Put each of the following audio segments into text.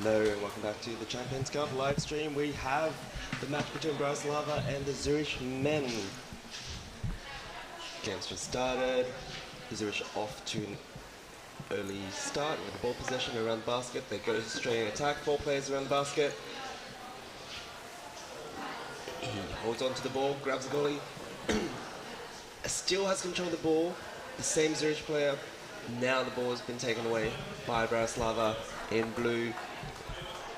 Hello and welcome back to the Champions Cup live stream. We have the match between Bratislava and the Zürich men. Game's just started. Zürich off to an early start with the ball possession around the basket. They go straight in attack, 4 players around the basket. He holds on to the ball, grabs the goalie. Still has control of the ball. The same Zürich player. Now the ball has been taken away by Bratislava in blue.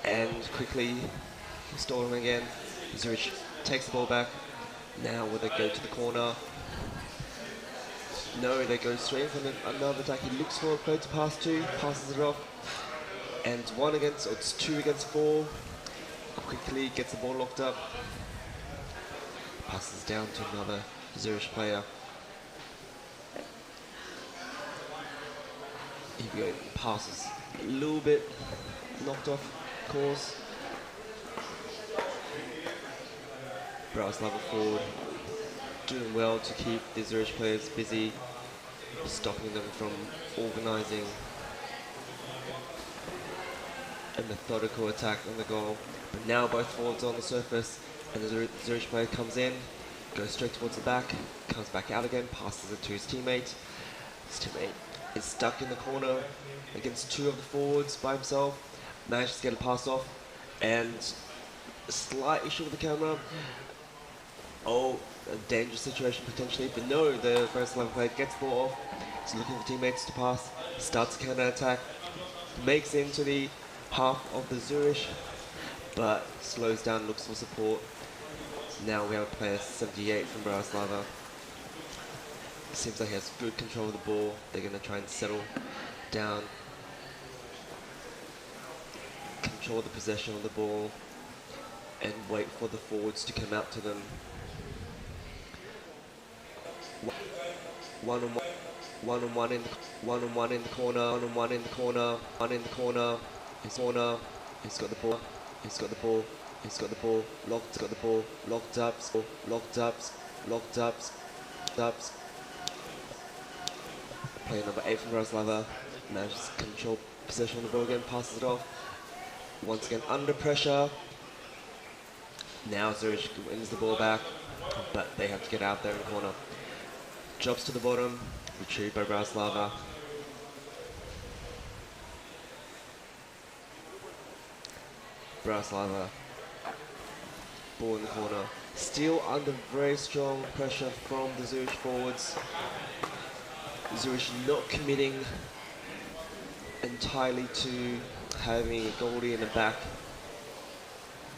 And quickly stolen again. Zürich takes the ball back. Now will they go to the corner? No, they go straight from another attack. He looks for a player to pass to, passes it off. And it's 2 against 4. Quickly gets the ball locked up. Passes down to another Zürich player. Here we go, passes a little bit knocked off course. Bratislava forward doing well to keep the Zürich players busy, stopping them from organising a methodical attack on the goal. But now both forwards are on the surface and the Zürich player comes in, goes straight towards the back, comes back out again, passes it to his teammate. His teammate is stuck in the corner against 2 of the forwards by himself, manages to get a pass off, and a slight issue with the camera. Oh, a dangerous situation potentially, but no, the Bratislava player gets the ball off, he's looking for teammates to pass, starts a counter-attack, makes it into the half of the Zürich, but slows down, looks for support. Now we have a player 78 from Bratislava. Seems like he has good control of the ball. They're going to try and settle down, control the possession of the ball, and wait for the forwards to come out to them. One on one in the corner. He's got the ball. Locked up. Player number 8 from Bratislava manages to control possession of the ball again, passes it off. Once again under pressure. Now Zürich wins the ball back, but they have to get out there in the corner. Drops to the bottom, retrieved by Bratislava. Bratislava, ball in the corner. Still under very strong pressure from the Zürich forwards. Zürich not committing entirely to having a goalie in the back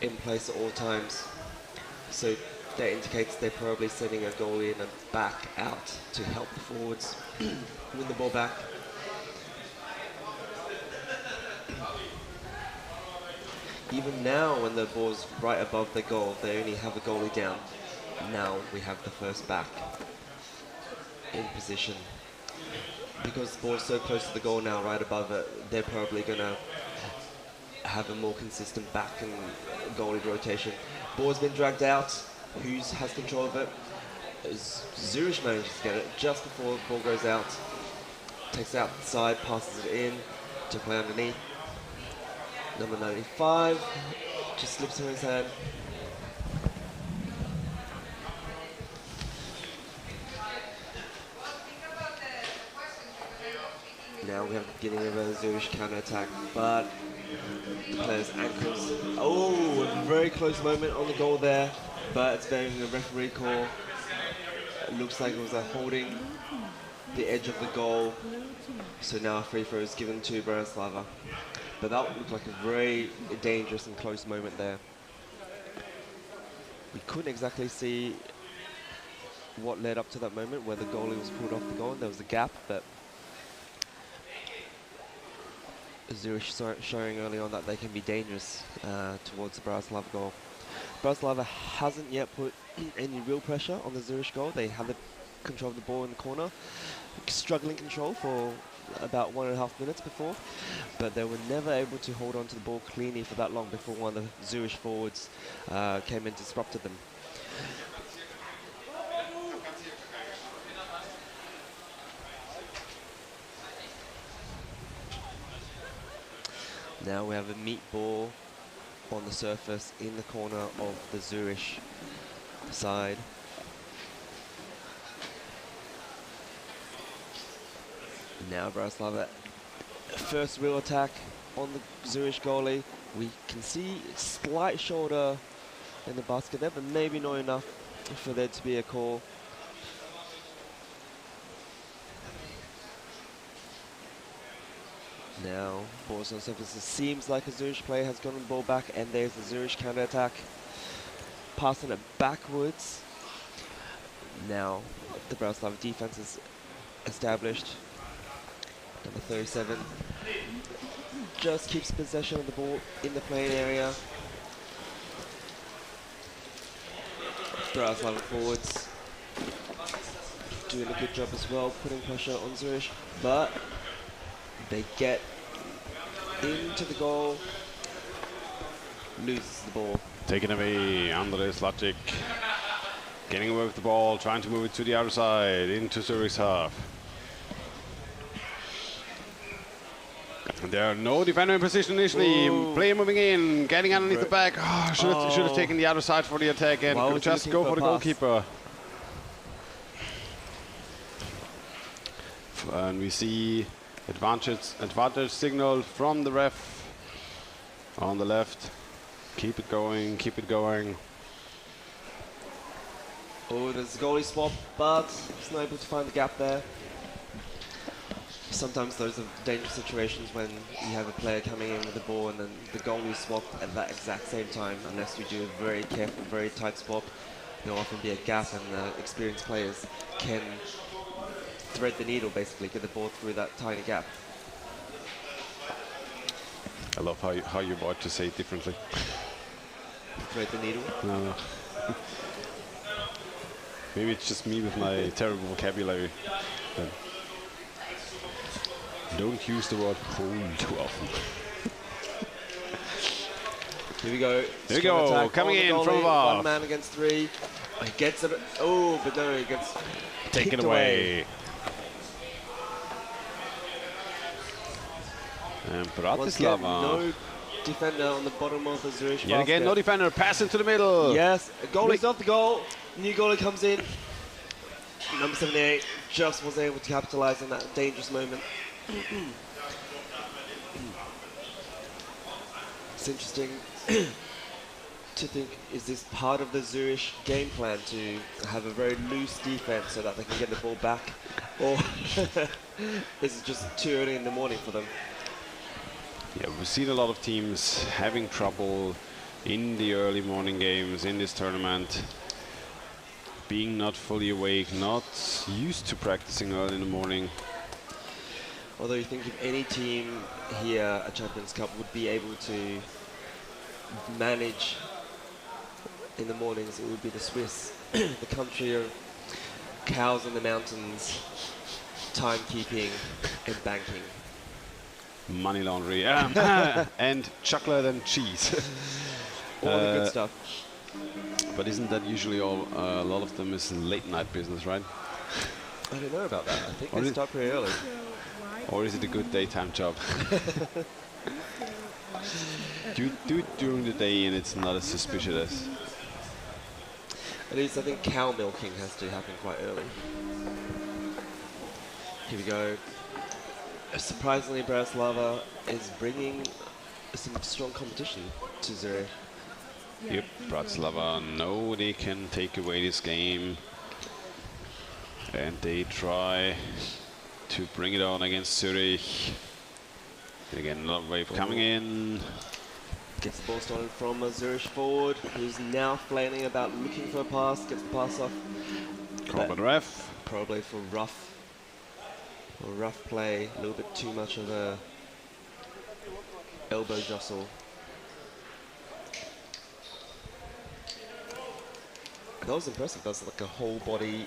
in place at all times. So that indicates they're probably sending a goalie in the back out to help the forwards win the ball back. Even now, when the ball's right above the goal, they only have a goalie down. Now we have the first back in position. Because the ball's so close to the goal now, right above it, they're probably going to have a more consistent back and goalie rotation. Ball's been dragged out. Who's has control of it? Zürich manages to get it just before the ball goes out. Takes it out the side, passes it in to play underneath. Number 95 just slips in his hand. Now we have the beginning of a Zürich counter-attack, but the player's ankles. Oh, a very close moment on the goal there, but it's being a referee call. It looks like it was holding the edge of the goal, so now a free throw is given to Bratislava. But that looked like a very dangerous and close moment there. We couldn't exactly see what led up to that moment where the goalie was pulled off the goal. There was a gap, but Zürich showing early on that they can be dangerous towards the Bratislava goal. Bratislava hasn't yet put any real pressure on the Zürich goal. They had the control of the ball in the corner, struggling control for about 1.5 minutes before, but they were never able to hold on to the ball cleanly for that long before one of the Zürich forwards came and disrupted them. Now we have a meat ball on the surface in the corner of the Zürich side. Now Bratislava, first real attack on the Zürich goalie. We can see slight shoulder in the basket there, but maybe not enough for there to be a call. Now, balls on surface. It seems like a Zürich player has gotten the ball back, and there's the Zürich counter-attack. Passing it backwards. Now, the Bratislava defense is established. Number 37 just keeps possession of the ball in the playing area. Bratislava forwards doing a good job as well, putting pressure on Zürich, but they get into the goal, loses the ball. Taken away, Andres Lacic. Getting away with the ball, trying to move it to the other side, into Zürich's half. There are no defender in position initially. Player moving in, getting underneath the back. Oh, should have taken the other side for the attack and just go for the goalkeeper. And we see advantage signal from the ref on the left. Keep it going, keep it going. Oh, there's a goalie swap, but he's not able to find the gap there. Sometimes those are dangerous situations when you have a player coming in with the ball and then the goalie swapped at that exact same time. Unless you do a very careful, very tight swap, there'll often be a gap, and experienced players can thread the needle, basically, get the ball through that tiny gap. I love how you're about to say it differently. Thread the needle? No. Maybe it's just me with my terrible vocabulary. But don't use the word hold too often. Here we go. There we go. Coming in from above. 1 man against 3. He gets it. Oh, but no, he gets taken away. And Bratislava. No defender on the bottom of the Zürich basket. Yet again, no defender. Pass into the middle. Yes, goalie's off the goal. New goalie comes in. Number 78 just wasn't able to capitalize on that dangerous moment. It's interesting to think, is this part of the Zürich game plan to have a very loose defense so that they can get the ball back? Or is it just too early in the morning for them? Yeah, we've seen a lot of teams having trouble in the early morning games in this tournament, being not fully awake, not used to practicing early in the morning. Although you think if any team here at Champions Cup would be able to manage in the mornings, it would be the Swiss, the country of cows in the mountains, timekeeping and banking. Money laundry, and chocolate and cheese. All the good stuff. But isn't that usually all? A lot of them is late night business, right? I don't know about that. I think they start pretty early. Or is it a good daytime job? do it during the day and it's not as suspicious. At least I think cow milking has to happen quite early. Here we go. Surprisingly, Bratislava is bringing some strong competition to Zürich. Yep, Bratislava know they can take away this game, and they try to bring it on against Zürich. And again, another wave coming in. Gets the ball stolen from a Zürich forward, who's now flailing about looking for a pass, gets the pass off. Called ref. Probably for rough play, a little bit too much of a elbow jostle. That was impressive. That was like a whole body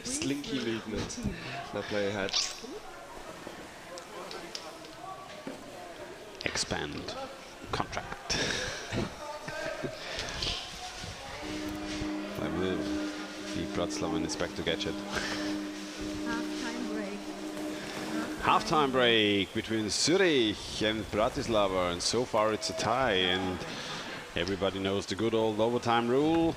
slinky movement that player had. Expand contract. I will be Bratislava and Inspector Gadget. halftime break between Zürich and Bratislava, and so far it's a tie, and everybody knows the good old overtime rule.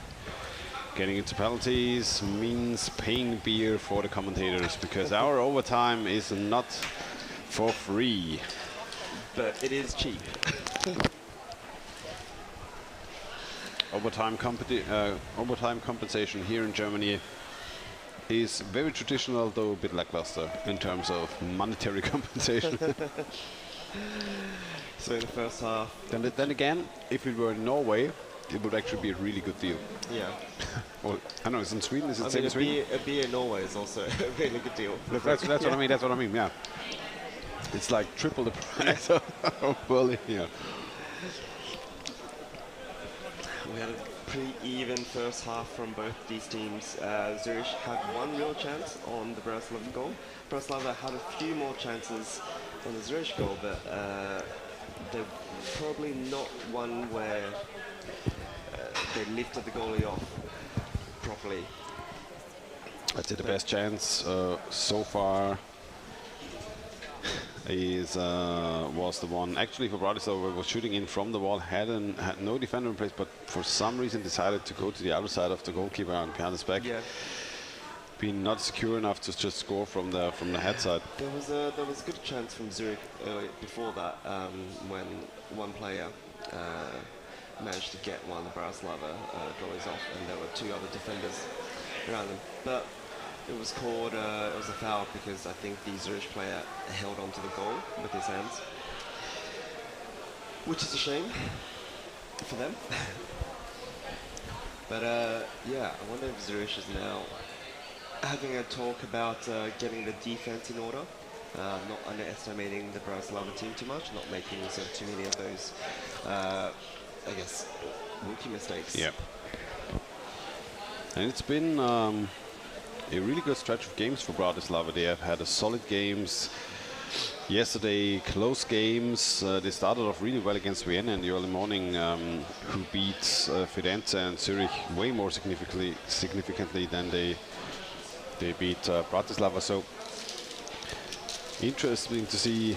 Getting into penalties means paying beer for the commentators, because our overtime is not for free. But it is cheap. Overtime compensation here in Germany is very traditional, though a bit lackluster in terms of monetary compensation. So in the first half. Then again, if it were in Norway, it would actually be a really good deal. Yeah. Well, I know it's in Sweden. Is it I same mean, in Sweden? a beer in Norway is also a really good deal. That's what I mean. That's what I mean. Yeah. It's like triple the price of bully. Yeah. We had a pretty even first half from both these teams. Zurich had one real chance on the Bratislava goal. Bratislava had a few more chances on the Zurich goal, but they're probably not one where they lifted the goalie off properly. I'd say the best chance so far was the one actually for Bratislava, was shooting in from the wall, had no defender in place, but for some reason decided to go to the other side of the goalkeeper and behind his back. Yeah. Being not secure enough to just score from the head side. There was a good chance from Zurich before that when one player managed to get one of the Bratislava goalies off, and there were two other defenders around them. But it was called, it was a foul because I think the Zurich player held onto the goal with his hands, which is a shame for them. But yeah, I wonder if Zurich is now having a talk about getting the defense in order, not underestimating the Bratislava team too much, not making too many of those, I guess, rookie mistakes. Yeah. And it's been a really good stretch of games for Bratislava. They have had a solid games. Yesterday, close games. They started off really well against Vienna in the early morning, who beat Firenze and Zurich way more significantly than they beat Bratislava. So interesting to see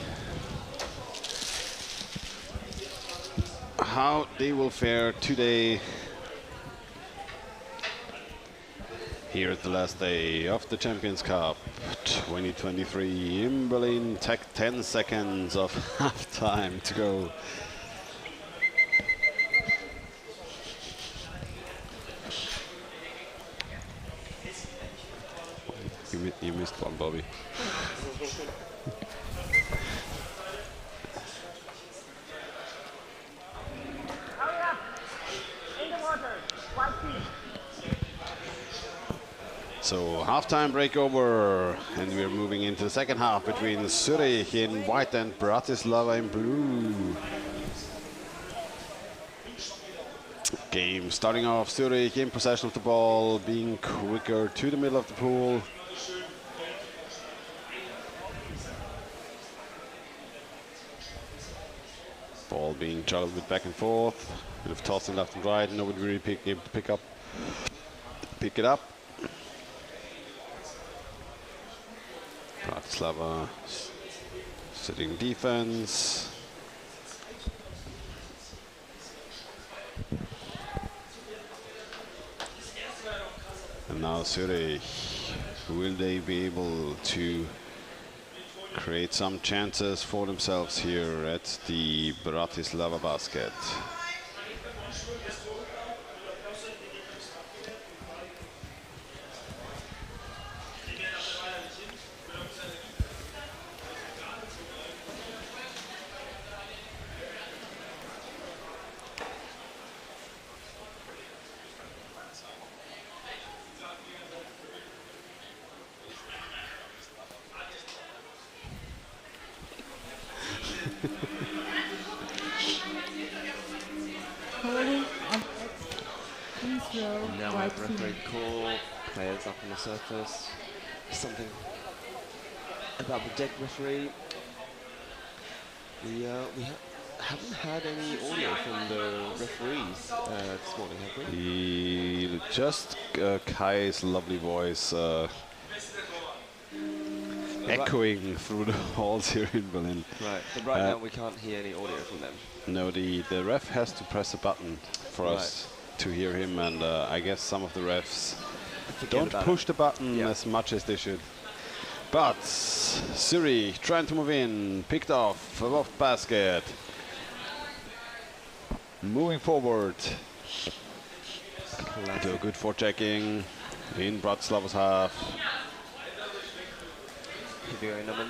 how they will fare today, here at the last day of the Champions Cup 2023 in Berlin. 10 seconds of half-time to go. You missed one, Bobby. So halftime break over, and we're moving into the second half between Zurich in white and Bratislava in blue. Game starting off, Zurich in possession of the ball, being quicker to the middle of the pool. Ball being juggled with back and forth, bit of tossing left and right, nobody really pick it up. Bratislava sitting defense. And now Zurich, will they be able to create some chances for themselves here at the Bratislava basket? Now we have referee call, players up on the surface. Something about the deck referee. We haven't had any audio from the referees this morning, have we? Just Kai's lovely voice. echoing through the halls here in Berlin. Right, but right now we can't hear any audio from them. No, the ref has to press a button for us to hear him, and I guess some of the refs don't push the button as much as they should. But Zürich trying to move in, picked off above basket. Moving forward. Do good forechecking in Bratislava's half.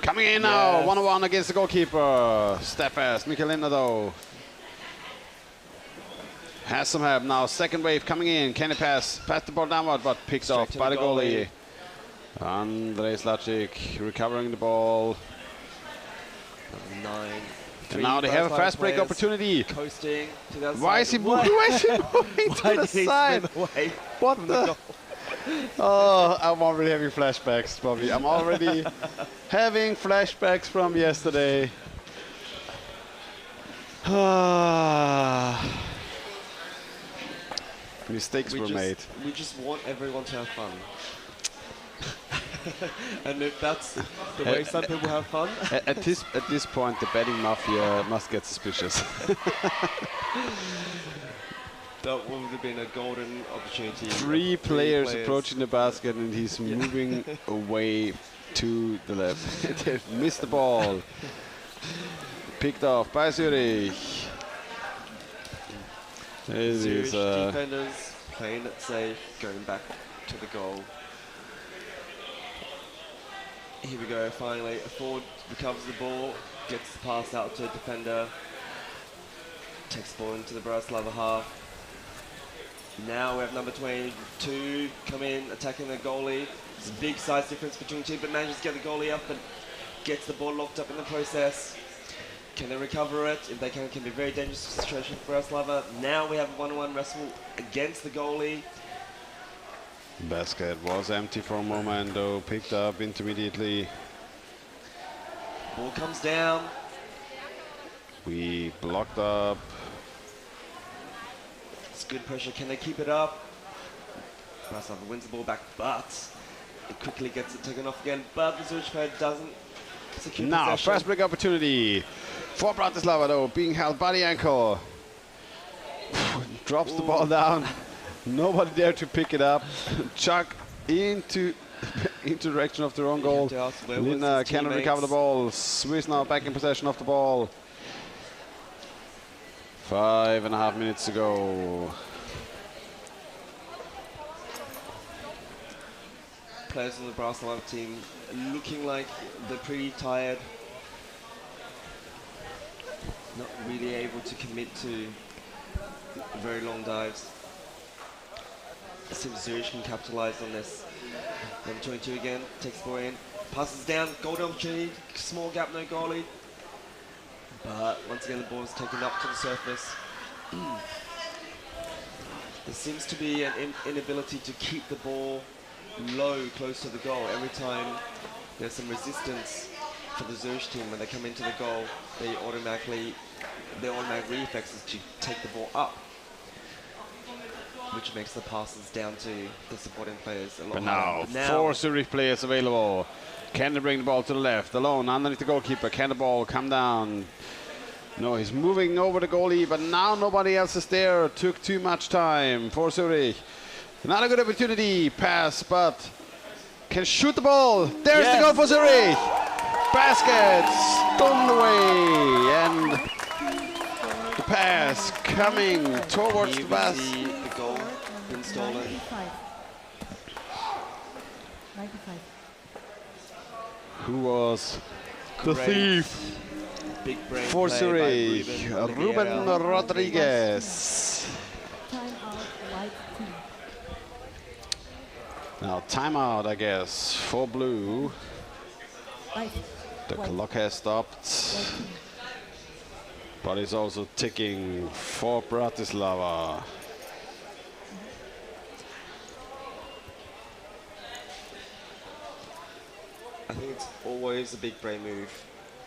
Coming in now, 1-on-1 against the goalkeeper. Step fast, Michelina though. Has some help now, second wave coming in. Can he pass the ball downward, but picked off by the goalie. Andrej Slačik recovering the ball. 9. And now they have a fast break opportunity. Coasting to the other Why is he moving? Why is he moving to the side? What the? Oh, I'm already having flashbacks, Bobby. I'm already having flashbacks from yesterday. Mistakes were made. We just want everyone to have fun. And if that's the way some people have fun. At this point, the betting mafia must get suspicious. That would have been a golden opportunity. Three players approaching the basket, and he's moving away to the left. They've missed the ball. Picked off by Zürich. Zürich defenders playing it safe, going back to the goal. Here we go, finally. A forward recovers the ball, gets the pass out to a defender, takes the ball into the Bratislava half. Now we have number 22 come in, attacking the goalie. There's a big size difference between two, but manages to get the goalie up and gets the ball locked up in the process. Can they recover it? If they can be a very dangerous situation for Bratislava. Now we have a 1-on-1 wrestle against the goalie. Basket was empty for a moment, though picked up intermediately. Ball comes down. We blocked up. It's good pressure. Can they keep it up? Bratislava wins the ball back, but it quickly gets it taken off again. But the Zürich player doesn't secure now, possession. fast break opportunity for Bratislava, though, being held by the ankle. Drops the ball down. Nobody there to pick it up. Chuck into direction of their own goal. Lina cannot recover the ball. Swiss now back in possession of the ball. 5.5 minutes to go. Players on the Bratislava team looking like they're pretty tired. Not really able to commit to very long dives. It seems Zürich can capitalize on this. Number 22 again, takes the ball in, passes down, golden opportunity, small gap, no goalie. But once again, the ball is taken up to the surface. There seems to be an inability to keep the ball low, close to the goal. Every time there's some resistance for the Zürich team when they come into the goal, their automatic reflex is to take the ball up, which makes the passes down to the supporting players a lot harder. But now, 4 Zürich players available. Can they bring the ball to the left? Alone, underneath the goalkeeper. Can the ball come down? No, he's moving over the goalie, but now nobody else is there. Took too much time for Zürich. Not a good opportunity. Pass, but can shoot the ball. There's the goal for Zürich. Basket stolen away, and the pass coming towards the basket. The goal been stolen. 95. Who was the thief? Big brain For play Zürich, by Ruben Rodriguez. Timeout, white team. Now timeout, I guess, for blue. White. The White. clock has stopped, White team. but it's also ticking for Bratislava. I think it's always a big brain move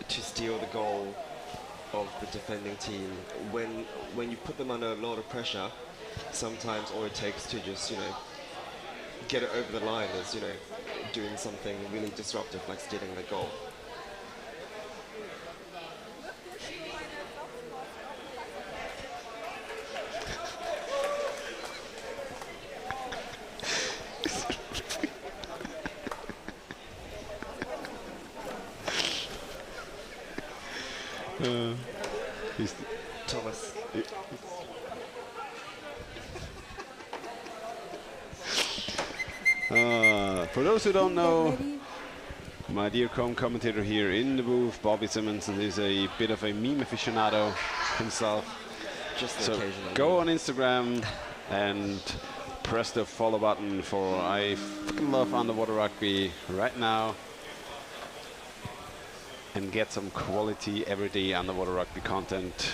to steal the goal of the defending team. When you put them under a lot of pressure, sometimes all it takes to just, get it over the line as, you know, doing something really disruptive like stealing the goal. Thomas. For those who don't Get know, ready. my dear commentator here in the booth, Bobby Simmons, is a bit of a meme aficionado himself. Just the So occasional. go on Instagram and press the follow button for I fucking love underwater rugby right now. And get some quality everyday underwater rugby content.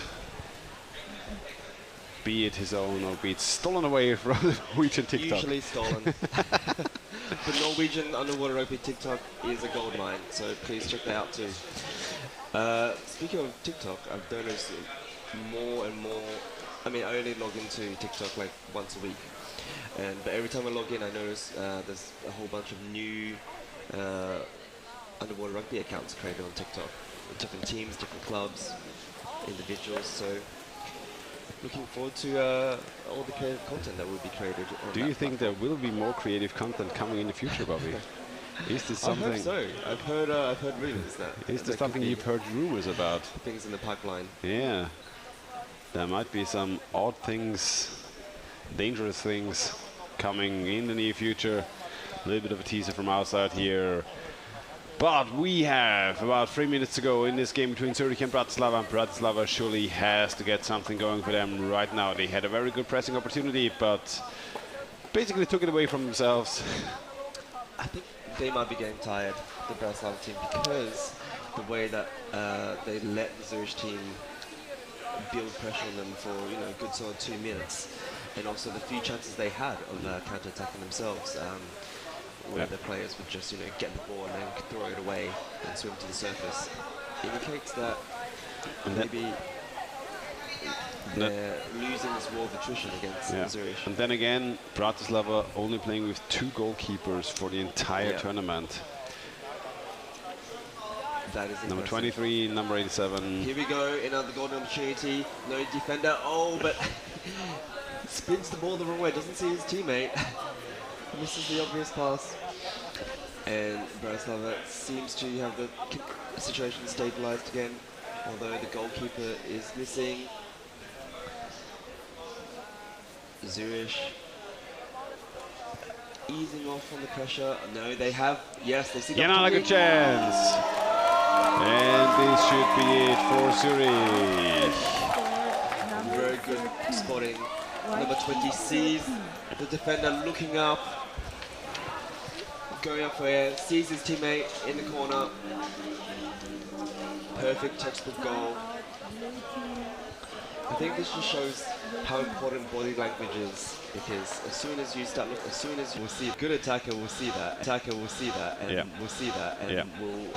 Be it his own or be it stolen away from the Norwegian TikTok. Usually stolen. The Norwegian underwater rugby TikTok is a gold mine, so please check that out too. Speaking of TikTok, I've noticed more and more. I mean, I only log into TikTok like once a week, but every time I log in, I notice there's a whole bunch of new underwater rugby accounts created on TikTok. Different teams, different clubs, individuals. So looking forward to all the creative content that will be created. Do you think there will be more creative content coming in the future, Bobby? Is this I something? hope so. I've heard rumors that. Is there this something could be you've heard rumors about? things in the pipeline? Yeah, there might be some odd things, dangerous things coming in the near future. A little bit of a teaser from our side here. But we have about 3 minutes to go in this game between Zürich and Bratislava. And Bratislava surely has to get something going for them right now. They had a very good pressing opportunity, but basically took it away from themselves. I think they might be getting tired, the Bratislava team, because the way that they let the Zurich team build pressure on them for, you know, a good solid 2 minutes, and also the few chances they had of counter-attacking themselves, where the players would just, you know, get the ball and then throw it away and swim to the surface, indicates that maybe they're losing this war of attrition against Zurich. And then again, Bratislava only playing with 2 goalkeepers for the entire tournament. That is Number impressive. 23, number 87. Here we go, another golden opportunity. No defender. Oh, but spins the ball the wrong way. Doesn't see his teammate. Misses the obvious pass. And Bratislava seems to have the situation stabilized again, although the goalkeeper is missing. Zurich easing off on the pressure. No, they have. Yes, they see the Not a good chance. And this should be it for Zurich. Very good spotting. Number 20 sees the defender looking up, going up for air, sees his teammate in the corner. Perfect textbook goal. I think this just shows how important body language is, because as soon as you start looking, as soon as you will see a good attacker, will see that. Attacker will see that, and will see that, and will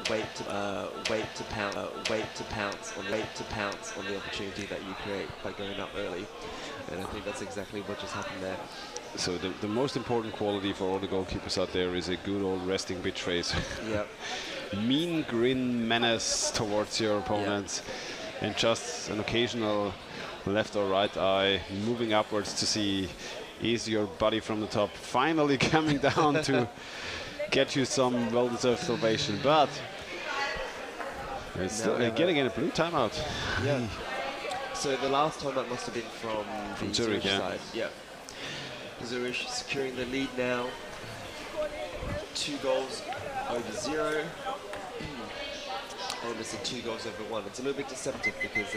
wait to pounce on the opportunity that you create by going up early. And I think that's exactly what just happened there. So the most important quality for all the goalkeepers out there is a good old resting bitch face. Yep. Mean grin menace towards your opponents, and just an occasional left or right eye moving upwards to see is your buddy from the top finally coming down to get you some well-deserved salvation. But it's still getting a blue timeout. Yeah. So the last timeout must have been from the Zurich side. Yeah. Zurich securing the lead now. 2 goals over 0. I almost said 2 goals over 1. It's a little bit deceptive because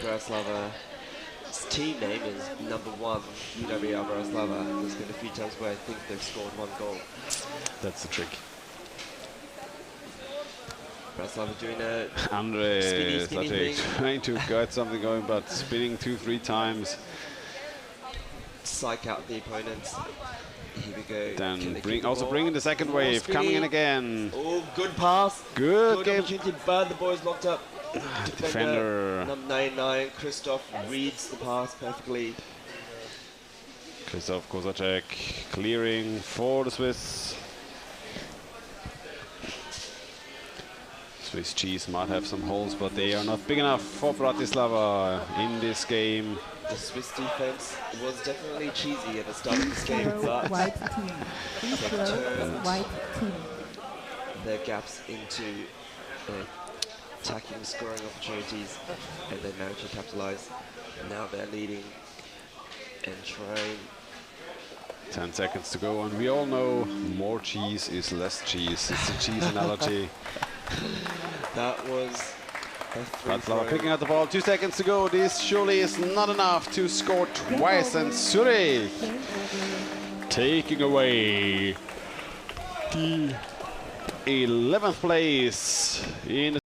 Bratislava's team name is number 1, UWR Bratislava. There's been a few times where I think they've scored 1 goal. That's the trick. Bratislava doing a Andre spinny thing. trying to get something going, but spinning 2-3 times. Psych out the opponents. Here we go. Then bringing the second wave, coming in again. Oh, good pass. Good game. Opportunity, but the boys locked up. Defender. Number 99, Christoph reads the pass perfectly. Christoph Kozacek clearing for the Swiss. Swiss cheese might have some holes, but they are not big enough for Bratislava in this game. The Swiss defense was definitely cheesy at the start of this game, but White team. Free throw, turned white team. their gaps into attacking, scoring opportunities, and they managed to capitalize. Now they're leading and trying. 10 seconds to go, and we all know more cheese is less cheese. It's a cheese analogy. That was a free Bratislava throw. picking up the ball. 2 seconds to go. This surely is not enough to score twice, and Zürich Game over. taking away the 11th place in the